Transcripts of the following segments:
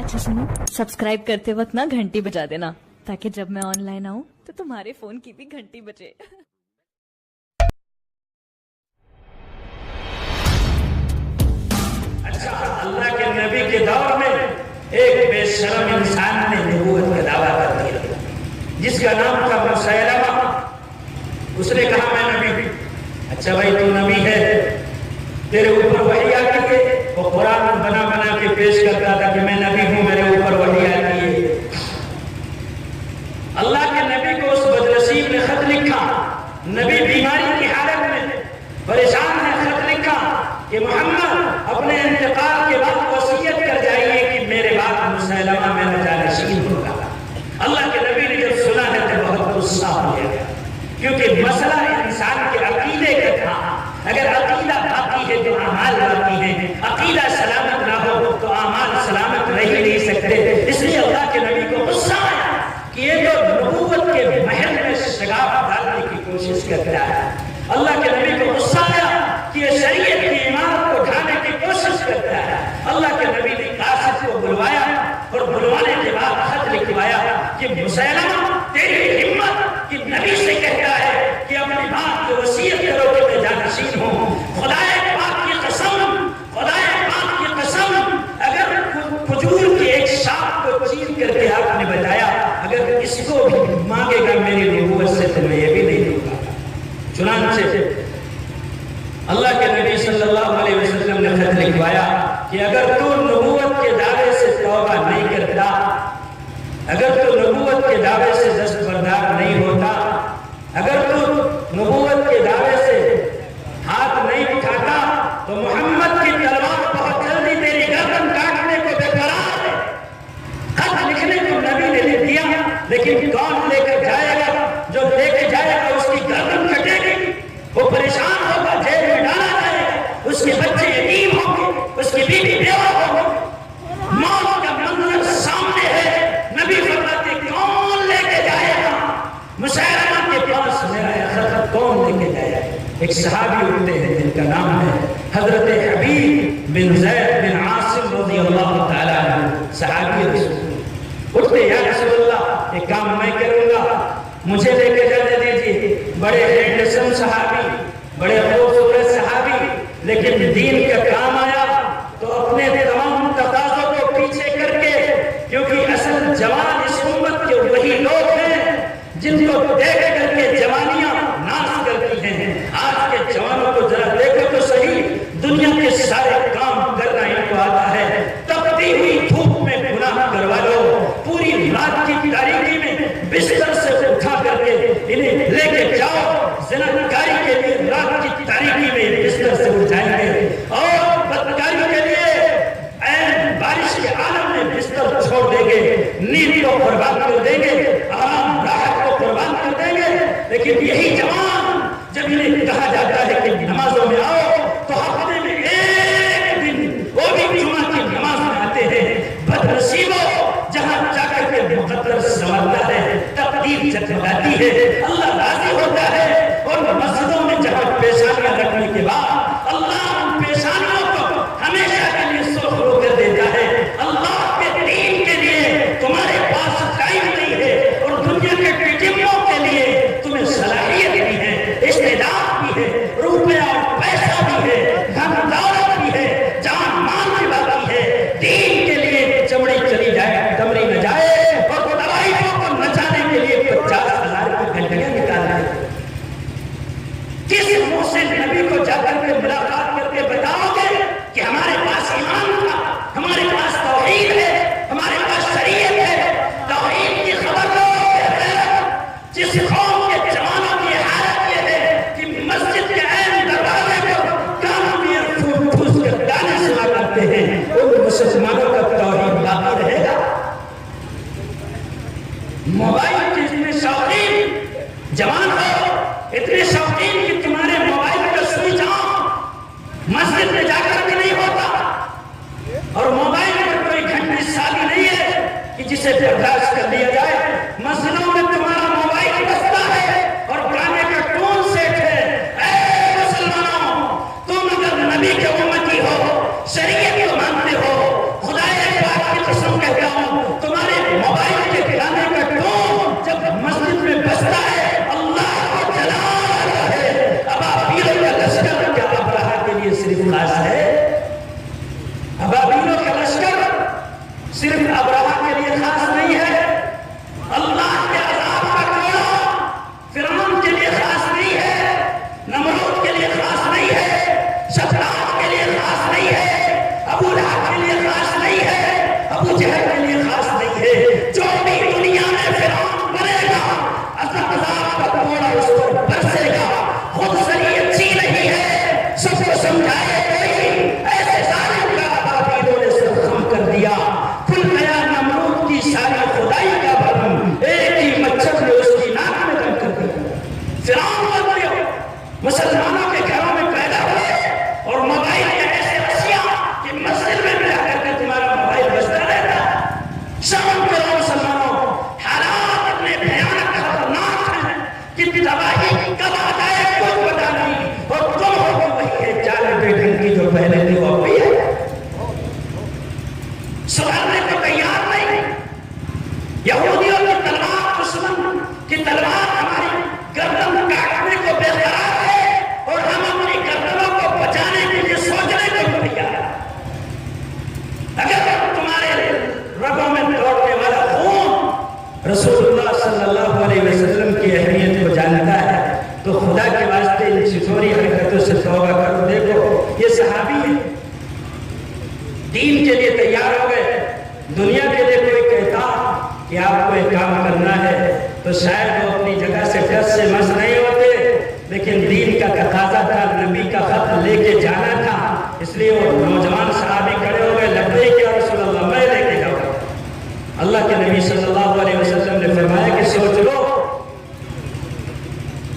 अच्छा सुनो, सब्सक्राइब करते वक्त ना घंटी बजा देना, ताकि जब मैं ऑनलाइन आऊँ तो तुम्हारे फोन की भी घंटी बजे। अच्छा, अल्लाह के नबी के दौर में एक बेशरम इंसान ने नबूवत का दावा कर दिया, जिसका नाम था मुसैलमा। उसने कहा मैं नबी हूं। अच्छा भाई, तू नबी है, तेरे ऊपर वही आती है। वो कुरान बना बना के पेश करता था कि मैं नबी हूं, मेरे ऊपर वही आती है। अल्लाह के नबी को उस बदनसीब ने खत लिखा, नबी बीमारी की हालत में परेशान है, खत लिखा कि मोहम्मद अपने इंतकाल के बाद वसीयत कर जाइए कि मेरे बाद मुसैलमा मेरा जानशीन होगा। अल्लाह के नबी ने जब सुना है तो बहुत गुस्सा हो गया, क्योंकि मसला इंसान के अकीदे का था। अगर अकीदा बाकी है तो अमाल बाकी है, अकीदा सलामत ना हो तो अमाल सलामत रह ही नहीं सकते। इसलिए अल्लाह के नबी को गुस्सा आया कि ये तो नबूवत के महल में शगाफ डालने की कोशिश करता है। अल्लाह के नबी को गुस्सा आया कि ये शरीयत की इमारत को ढाने की कोशिश करता है। अल्लाह के नबी ने कासिद को बुलवाया और बुलवाने के बाद खत लिखवाया कि मुसैलमा, तेरी हिम्मत कि नबी से कहता है कि अपनी बात को वसीयत करो कि मैं जानशीन हूँ। खुदाए पाक की कसम, खुदाए पाक की कसम, अगर खजूर के एक शाख को चीर करके आपने बताया, अगर इसको भी मांगेगा मेरी नबूवत से तो मैं ये भी नहीं दूंगा। चुनांचे अल्लाह के नबी सल्लल्लाहु अलैहि वसल्लम ने खत लिखवाया कि अगर तू नबूवत के दावे से तौबा नहीं करता, अगर तू नबूवत के दावे से दस्तबरदार नहीं होता, अगर तू नबूवत के दावे से हाथ नहीं उठाता, तो मोहम्मद की तलवार बहुत जल्दी तेरी गर्दन काटने को बेकरार है। खत लिखने को नबी ने लिख दिया, लेकिन कौन लेकर जाएगा? जो लेके जाएगा उसकी गर्दन कटेगी, वो परेशान होगा, जेल में डाला जाएगा, उसके बच्चे यतीम होंगे, उसकी बीवी बेवा होगी। मौत का मंजर सामने है। नबी फरमाते कौन लेके जाएगा? मुसैलमा के पास मेरा खत कौन लेके जाएगा? एक सहाबी उठते हैं जिनका नाम है हजरत हबीब बिन ज़ैद बिन आसिम रज़ियल्लाहु ताला अन्हु। सहाबी रसूल उठते, या रसूलल्लाह, एक काम मैं करूंगा, मुझे लेके जाने दीजिए। बड़े हैंडसम सहाबी, बड़े खूबसूरत सहाबी, लेकिन दीन का काम आया तो अपने तमाम तकाज़ों को पीछे करके, क्योंकि असल जवान इस उम्मत के वही लोग हैं जिनको देख करके जवानियां नाश करती हैं। आज के जवानों को जरा देखो तो सही, दुनिया के सारे काम करना इनको आता है। तपती हुई धूप में गुनाह करवा लो, पूरी रात की तारीकी में बिस्तर से उठा करके इन्हें लेके जाओ, ज़िनाकारी के लिए रात की तारीकी में बिस्तर से उठाएंगे, और बदकारी के लिए ऐन बारिश के आलम में बिस्तर छोड़ देंगे, नींद को बर्बाद कर देंगे, आराम राहत को बर्बाद कर देंगे। लेकिन यही जवान जब इन्हें कहा जाता है कि नमाजों में आओ, तो हफ्ते में एक दिन, वो भी जुमा की नमाज में आते हैं। बदनसीबो, जहां जाकर के मुकद्दर संवरता है, तकदीर जगमगाती है, अल्लाह राजी होता है। और मस्जिदों में जहां पेशानियां रखने के बाद अल्लाह उन पेशानियों को हमेशा के लिए सुरखरू कर देता है। अल्लाह के दीन के लिए तुम्हारे पास टाइम नहीं है, और दुनिया के टिटिम्बों के लिए तुम्हें सलाहियत भी है, इस्तेदाद भी है, रुपया और पैसा भी है, धन दौलत भी है, जान माल भी बाकी है। दीन के लिए चमड़ी चली जाए, दमड़ी न जाए, और दवाइयों को नचाने के लिए 50,000 की घंटियां निकाल दें। किस मुंह से नबी को जाकर के मुलाकात करके बताओगे कि हमारे पास ईमान था, हमारे पास तौहीद है, हमारे पास शरीयत है? तौहीद की खबर लो। जिस कौम के जवानों की हालत ये है कि मस्जिद के ऐन दरवाजे को कानों में फूस फूस कर गाने सुना करते हैं, उन मुसलमानों का तौहीद बाकी रहेगा? मोबाइल के इतने शौकीन जवान हो, इतने शौकीन कि तुम्हारे मोबाइल का स्विच ऑफ मस्जिद में जाकर भी नहीं होता, और मोबाइल पर कोई घंटी शादी नहीं है कि जिसे बर्दाश्त कर लिया जाए। मस्जिदों में तुम्हारा मोबाइल बजता है और गाने का टोन सेट है। ऐ मुसलमानों, तुम अगर नबी के उम्मती हो, शरीयत को मानते हो, खुदाए تو شاید وہ اپنی جگہ سے ٹس سے مس نہیں ہوتے، لیکن دین کا تقاضا تھا، نبی کا خط لے کے جانا تھا، اس لیے وہ نوجوان صحابی کھڑے ہو گئے، لبیک یا رسول اللہ، میں لے کے جاؤں۔ اللہ کے نبی صلی اللہ علیہ وسلم نے فرمایا کہ سوچ لو،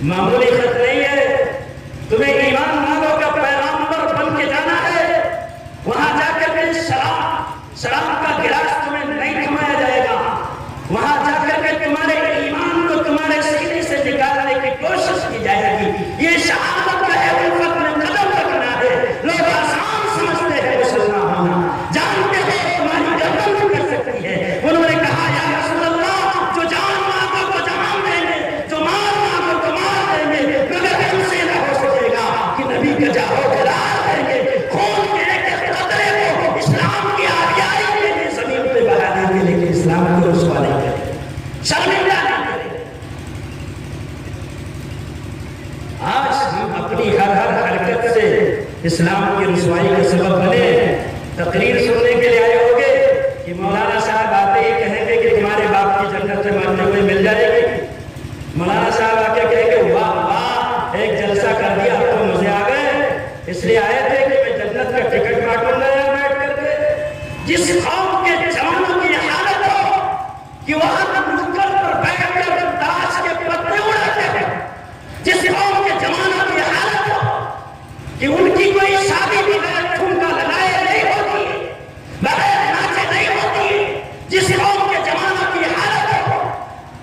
معمولی خط نہیں ہے، تمہیں ایمان والوں کا پیغامبر بن کے جانا ہے، وہاں جا کر کے شراب کا گلاس تمہیں نہیں تھمایا جائے گا، وہاں جا کر کے تمہارے ایمان کو تمہارے سینے سے نکالنے کی کوشش کی جائے گی، یہ شہادت کا ہے، الفت میں قدم رکھنا ہے۔ لوگ آسان سمجھتے ہیں مسلمان ہونا، جانتے ہیں تمہاری گردن بھی کر سکتی ہے۔ انہوں نے کہا یا رسول اللہ، جو جان مانگو تو جان دیں گے، جو مال مانگو تو مال دیں گے، مگر ہم سے نہ ہو سکے گا کہ نبی کا جاہو جلال دیں گے، خون کے ایک قطرے کو اسلام کی آبیائی کے لیے زمین پہ بہا دیں گے، لیکن اسلام کو رسوا نہیں کریں گے، شرمندہ نہیں کریں گے۔ آج ہم اپنی ہر حرکت سے اسلام کی رسوائی کا سبب بنے۔ تقریر سننے کے لیے آئے ہوگے کہ مولانا صاحب آتے ہی کہیں گے کہ تمہارے باپ کی جنت سے مرنے ہوئے مل جائے گی، مولانا صاحب آ کے کہیں گے واہ واہ ایک جلسہ کر دیا، اب تو مزے آ گئے، اس لیے آئے تھے کہ میں جنت کا ٹکٹ کاٹوں گا یہاں بیٹھ کر کے۔ جس قوم کے جوانوں کی حالت ہو کہ وہاں نکل پر بیٹھ کر تاش کے پتے اڑاتے ہیں، جس قوم کے جوانوں کی حالت ہو کہ ان کی کوئی شادی بھی بغیر ٹھمکا لگائے نہیں ہوتی، بغیر ناچے نہیں ہوتی، جس قوم کے جوانوں کی حالت ہو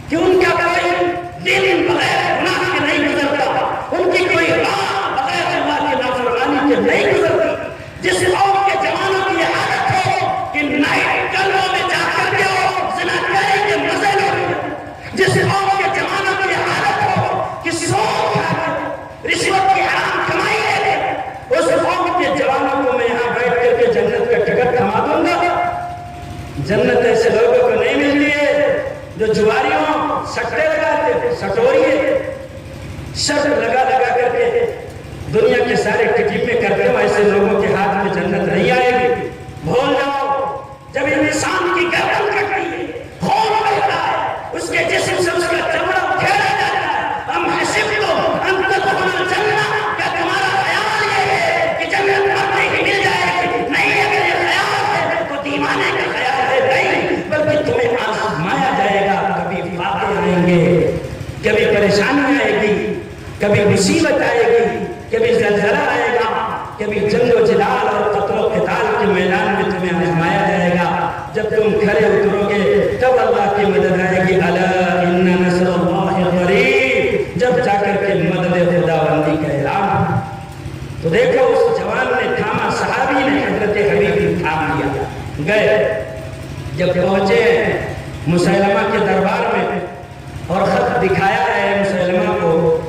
کہ ان کا کوئی دن بغیر گناہ کے نہیں گزرتا، ان کی کوئی رات بغیر اللہ کی نافرمانی کے نہیں گزرتی، جس قوم کے جوانوں کی حالت ہو کہ نائٹ کلبوں میں جا کر کے زناکاری کے مزے لوٹیں، جس قوم کے جوانوں کی حالت ہو کہ سود کھا کر رشوت کی حرام کمائی لے لے، اس قوم کے جوانوں کو میں یہاں بیٹھ کر کے جنت کا ٹکٹ تھما دوں گا۔ جنت ایسے لوگوں کو نہیں ملتی ہے جو جواریوں سٹے لگاتے ہیں، سٹوریے شرط لگا لگا کر کے دنیا کے سارے ٹکیپے کرتے ہو، ایسے لوگوں کے ہاتھ میں جنت نہیں آئے گی۔ بھول جاؤ، جب انسان کی گردن کٹتی ہے، خون بہتا ہے، اس کے جسم سے اس کا چمڑا پھیلا جاتا ہے، ہم حسبتم ان تدخلوا الجنہ، کیا تمہارا خیال یہ ہے کہ جنت مرتے ہی مل جائے گی؟ نہیں، اگر یہ خیال ہے تو دیوانے کا خیال ہے، نہیں، بلکہ تمہیں آزمایا جائے گا، کبھی فاتح آئیں گے، کبھی پریشانی آئے گی، کبھی مصیبت آئے گی، کبھی زلزلہ آئے گا، کبھی جنگ و جدال اور قتل و قتال کے میدان میں تمہیں آزمایا جائے گا۔ جب تم کھڑے اترو گے تب اللہ کی مدد آئے گی، الا ان نصر اللہ قریب، جب جا کر کے مدد خدا بندی کا اعلان۔ تو دیکھو اس جوان نے تھاما، صحابی نے حضرت حبیب نے تھام لیا، گئے، جب پہنچے مسیلمہ کے دربار میں اور خط دکھایا ہے مسیلمہ کو،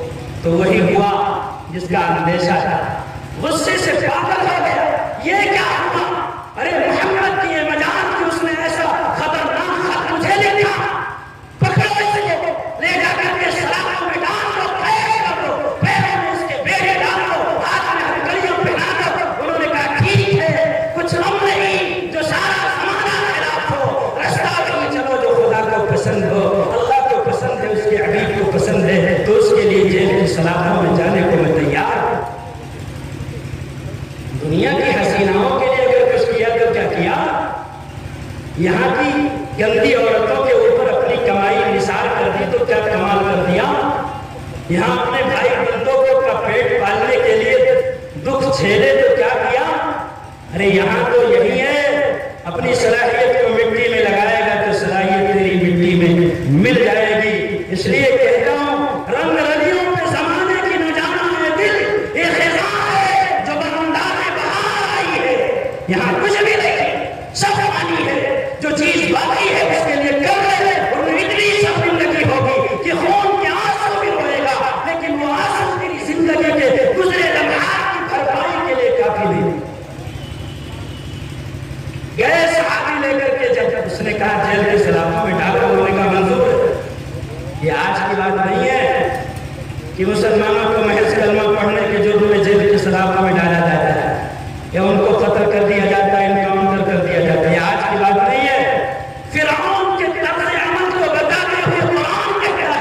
تو وہی ہوا جس کا اندیشہ تھا، غصے سے پاگل ہو گیا، یہ کیا ہوا؟ ارے محمد کی یہ مجال کہ اس نے ایسا خطرناک خط مجھے لکھا، پکڑو اس کو، لے جا کر کے سلاخوں میں ڈال دو، قید کر دو، پیروں میں اس کے بیڑے ڈال دو، ہاتھ میں ہتھکڑیاں پہنا دو۔ انہوں نے کہا ٹھیک ہے، کچھ غم نہیں، جو سارا زمانہ خلاف ہو، رستہ وہی چلو جو خدا کو پسند ہو، اللہ کو پسند ہے، اس کے حبیب کو پسند ہے، تو اس کے لیے جیل کی سلاخوں میں جانے کو میں تیار ہوں۔ دنیا کی حسیناؤں کے لیے اگر کچھ کیا تو کیا کیا؟ یہاں کی گندی عورتوں کے اوپر اپنی کمائی نثار کر دی تو کیا کمال کر دیا؟ یہاں اپنے بھائی بندوں کو پیٹ پالنے کے لیے دکھ جھیلے تو کیا کیا؟ ارے یہاں تو یہی ہے، اپنی صلاحیت کو مٹی میں لگائے گا تو صلاحیت تیری مٹی میں مل جائے گی۔ اس لیے کہتا ہوں رنگ رلیوں پہ زمانے کی نہ جانا ہے دل، یہ خزاں ہے جو بندار بہار آئی ہے، یہاں کچھ بھی نہیں، سب پانی ہے، جو چیز باقی ہے اس کے لیے کر رہے ہیں، اور اتنی سب زندگی ہوگی کہ خون کے آنسو بھی ہوئے گا، لیکن وہ آنسو تیری زندگی کے گزرے لمحات کی بھرپائی کے لیے کافی نہیں۔ گئے صحابی لے کر کے، جب اس نے کہا جیل کے سلاخوں میں ڈالو، انہوں نے کہا منظور ہے۔ یہ آج کی بات نہیں ہے کہ مسلمانوں کو محض کلمہ پڑھنے کے جرم میں جیل کے سلاخوں میں ڈالا جاتا ہے یا ان کو قتل کر دیا جاتا ہے، انکاؤنٹر کر دیا جاتا ہے، یہ آج کی بات نہیں ہے۔ فرعون کے طرز عمل کو بتاتے ہوئے قرآن کہتا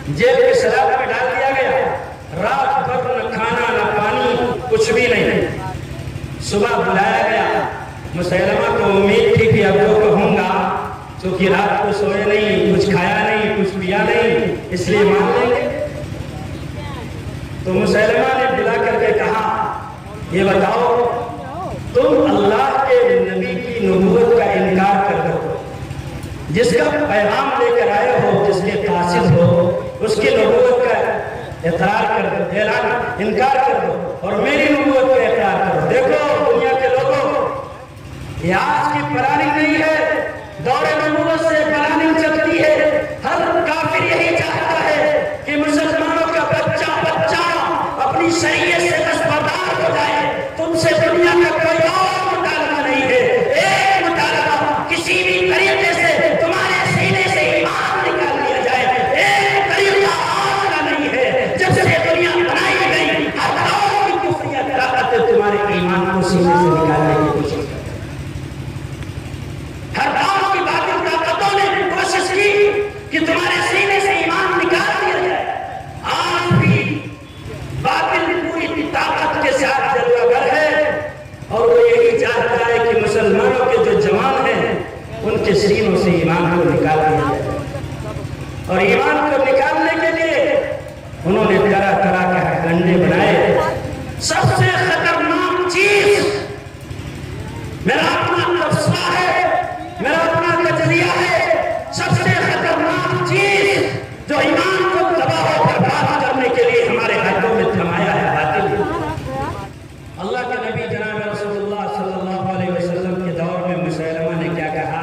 जेल के सलाब में डाल दिया गया। रात भर न खाना न पानी, कुछ भी नहीं। सुबह बुलाया गया। मुसैलमा को उम्मीद थी कि अब जो कहूंगा, क्योंकि रात को सोए नहीं, कुछ खाया नहीं, कुछ पिया नहीं, इसलिए मान लेंगे। तो मुसैलमा ने बुला करके कहा, ये बताओ तुम अल्लाह के नबी की नबूवत का इनकार कर दो, जिसका पैगाम लेकर आए हो, जिसके कासिद हो, उसकी नबूवत का इकरार कर दो, ऐलान इनकार कर दो, और मेरी नबूवत का इकरार करो। देखो दुनिया के लोगों, ये आज की प्लानिंग नहीं है, दौरे नबूवत से प्लानिंग चलती है। हर काफिर यही चाहता है कि मुसलमानों का बच्चा अपनी शरीयत से दस्तबरदार हो जाए। तुमसे दुनिया का कोई और मुतालबा नहीं है। एक मुतालबा, किसी भी तरीके से तुम्हारे सीने से ईमान निकाल लिया जाए। एक तरीका और का नहीं है। जब से दुनिया बनाई गई, हर दौर की कुफरिया ताकतें तुम्हारे ईमान को सीने से निकालने की कोशिश करती। हर दौर की बातिल ताकतों ने कोशिश की कि तुम्हारे सीने से ईमान निकाल दिया जाए। आज भी बातिल पूरी ताकत के साथ जलवागर है, और वो यही चाहता है कि मुसलमानों के जो जवान हैं उनके सीनों से ईमान को निकाल दिया जाए। और ईमान को निकालने के लिए उन्होंने तरह तरह के हथकंडे बनाए। सबसे खतरनाक चीज मेरा अपना तबसरा है, मेरा अपना नजरिया है। सबसे खतरनाक चीज जो ईमान को तबाह और बर्बाद करने के लिए हमारे हाथों में थमाया है, बातिल। अल्लाह के नबी जनाब रसूलुल्लाह सल्लल्लाहु अलैहि वसल्लम के दौर में मुसैलमा ने क्या कहा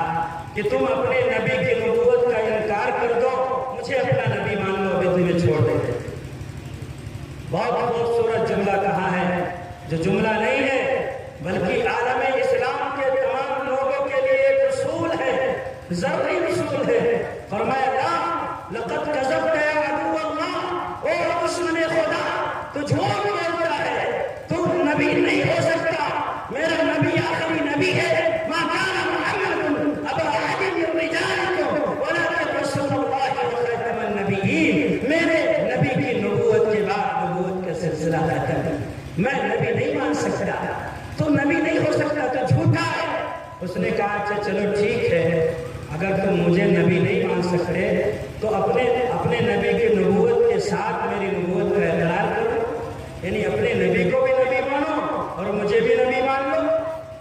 कि तुम अपने नबी की नबूवत का इनकार कर दो, मुझे अपना नबी मान लो, अभी तुम्हें छोड़ देते। बहुत खूबसूरत जुमला कहा है, जो जुमला नहीं है बल्कि आलम इस्लाम के तमाम लोगों के लिए एक उसूल है, ज़रूरी उसूल है। फरमाया लक़द कज़ब्ता या अदुव्वल्लाह, ओ दुश्मन खुदा, तू झूठ बोलता है, तू नबी नहीं हो सकता। मेरा नबी आखिरी नबी है। मा काना मुहम्मदुन अबा अहदिन मिन रिजालिकुम वलाकिन रसूलुल्लाह व खातमुन नबिय्यीन। मेरे नबी की नबूवत के बाद नबूवत का सिलसिला खत्म। मैं नबी नहीं मान सकता, तो नबी नहीं हो सकता, तो झूठा है। उसने कहा अच्छा चलो ठीक है, अगर तुम मुझे नबी नहीं मान सकते तो अपने नबी की नबूवत के साथ मेरी नबूवत का इकरार करो, यानी अपने नबी को भी नबी मानो और मुझे भी नबी मान लो।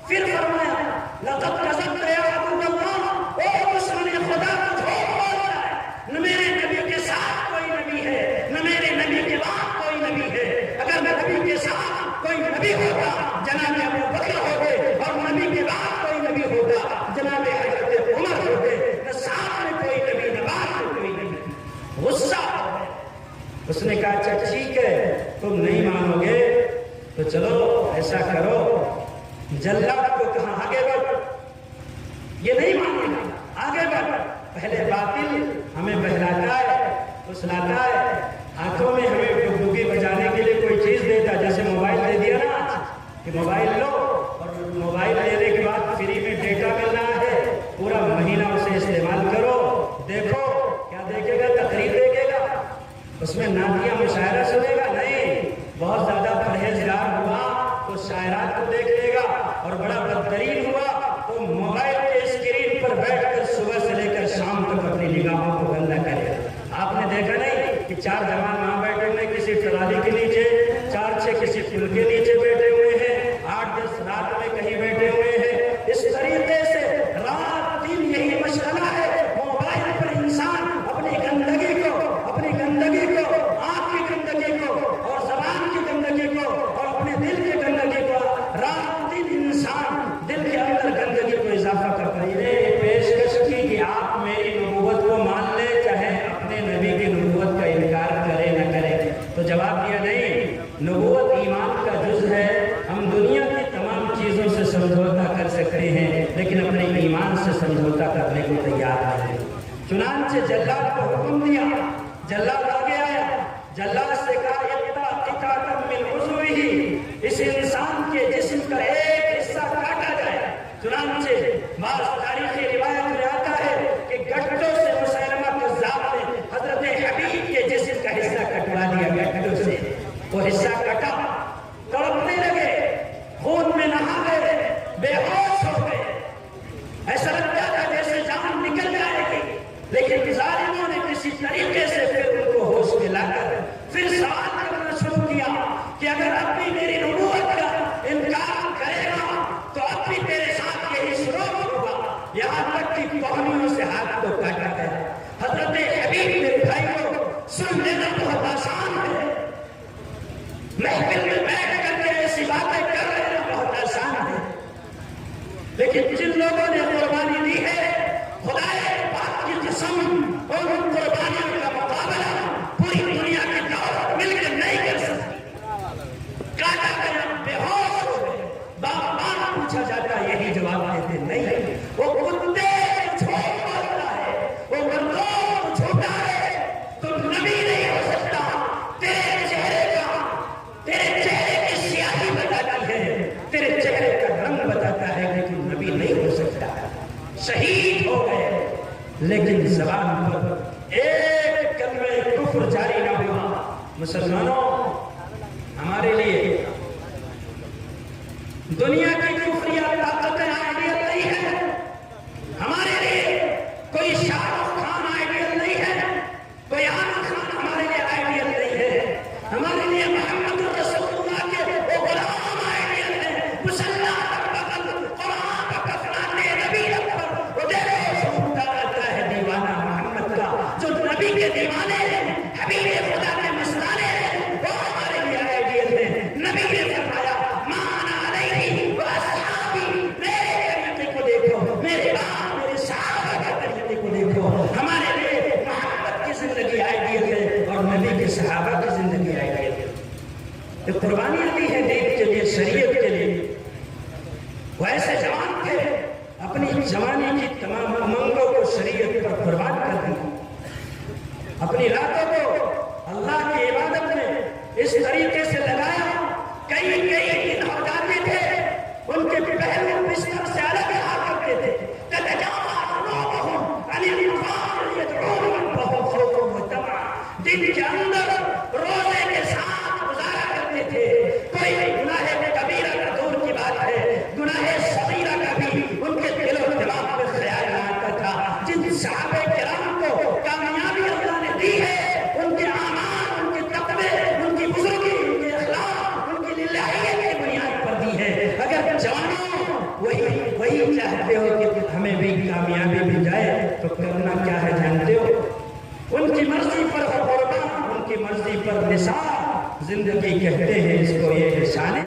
फिर फरमाया लक़द कज़ब्ता या अदुव्वल्लाह, ओ दुश्मन खुदा, तू झूठ बोलता है। न मेरे नबी के साथ कोई नबी है, न मेरे नबी के बाद कोई नबी है। अगर नबी के साथ कोई नबी होता जनाब अबू बकर होते, और नबी के बाद कोई नबी होता जनाब हज़रत उमर होते। न साथ में कोई नबी, न बाद में कोई नबी। गुस्सा हो गया। उसने कहा अच्छा ठीक है, तुम नहीं मानोगे तो चलो ऐसा करो, जल्लाद को कहा आगे बढ़, ये नहीं मानेगा, आगे बढ़। पहले बातिल हमें बहलाता है, फुसलाता है, हाथों में हमें डुगडुगी बजाने के लिए कोई चीज देता, जैसे मोबाइल दे दिया ना कि मोबाइल लो, और मोबाइल लेने के बाद फ्री में डेटा मिल रहा है, पूरा महीना उसे इस्तेमाल करो। देखो क्या देखेगा, तकरीर देखेगा, उसमें नातिया मुशायरा सुनेगा नहीं, बहुत ज्यादा परहेजगार हुआ तो शायरात को देख लेगा, और बड़ा बदतरीन हुआ तो मोबाइल के स्क्रीन पर बैठकर सुबह से लेकर शाम तक अपनी निगाहों को गंदा करेगा। आपने देखा नहीं कि 4 जवान वहां बैठे हुए, किसी ट्राली के नीचे, 4-6 किसी पुल के नीचे बैठे हुए हैं, 8-10 रात में कहीं बैठे हुए हैं। इस तरीके से रात दिन यही मशगला है। मोबाइल पर इंसान अपनी गंदगी को, आंख की गंदगी को, और जबान की गंदगी को, और अपने दिल की गंदगी को, रात दिन इंसान दिल के अंदर गंदगी को इजाफा करता है। ये पेशकश की कि आप मेरी नबूवत को मान ले, चाहे अपने नबी की नबूवत का इनकार करे न करे। तो जवाब दिया नहीं, नबूवत ईमान का जुज़ है। हम दुनिया की तमाम चीजों से समझौता कर सकते हैं, लेकिन अपने ईमान से समझौता करने को तैयार नहीं। चुनांचे जल्लाद को हुक्म दिया, जल्लाद आगे आया, जल्लाद से कहा इस इंसान के जिस्म का एक हिस्सा काटा जाए। चुनांचे बाज़ तारीखी रिवायत में आता है कि गड्ढों से मुसैलमा कज़्ज़ाब ने हज़रत हबीब के لیکن زبان پر ایک کلمہ کفر جاری نہ ہوا۔ مسلمانوں، ہمارے لیے دنیا کی کفریہ طاقتیں آئیڈیل نہیں ہے، ہمارے لیے کوئی شاہ رخ خان آئیڈیل نہیں ہے، کوئی عامر خان ہمارے لیے آئیڈیل نہیں ہے، ہمارے لیے محمد رسول اللہ کے وہ غلام آئیڈیل ہیں۔ مسلح بغل قرآن کا کفنانے نبی اکبر، وہ دیکھو سنتا رہتا ہے دیوانہ محمد کا، جو نبی کے دیوانے ہیں، حبیب خدا کے مستانے ہیں، وہ ہمارے لیے آئیڈیل ہیں۔ نبی نے فرمایا مانا علیہ واصحابی، میرے طریقے کو دیکھو، میرے بعد میرے صحابہ کے طریقے کو دیکھو۔ ہمارے لیے محمد کی زندگی آئیڈیل ہے اور نبی کے صحابہ کی زندگی آئیڈیل ہے۔ یہ قربانیاں دی ہیں دین کے لیے، شریعت کے لیے۔ وہ ایسے جوان تھے، اپنی جوانی کی تمام امنگوں کو شریعت پر قربان کر دی، اپنی راتوں کو اللہ کی عبادت میں اس طریقے سے لگایا۔ کئی دن ہو جاتے تھے، ان کے پہلو بستر سے الگ رہا کرتے تھے۔ دن کے اندر روزے کے ساتھ گزارا کرتے تھے۔ کوئی گناہ کبیرہ کا دور کی بات ہے، گناہ صغیرہ کا بھی ان کے دل و دماغ میں خیال نہ آتا تھا۔ جن صحابہ کرام کو کامیابی اللہ نے دی ہے، ان کے اعمال، ان کے تقوی، ان کی بزرگی، ان کے اخلاق، ان کی للہیت کی بنیاد پر دی ہے۔ اگر جوانوں وہی چاہتے ہو کہ ہمیں بھی کامیابی مل جائے تو کرنا کیا ہے جانتے ہو؟ ان کی مرضی پر قربان، ان کی مرضی پر نثار زندگی کہتے ہیں اس کو، یہ احسان ہے۔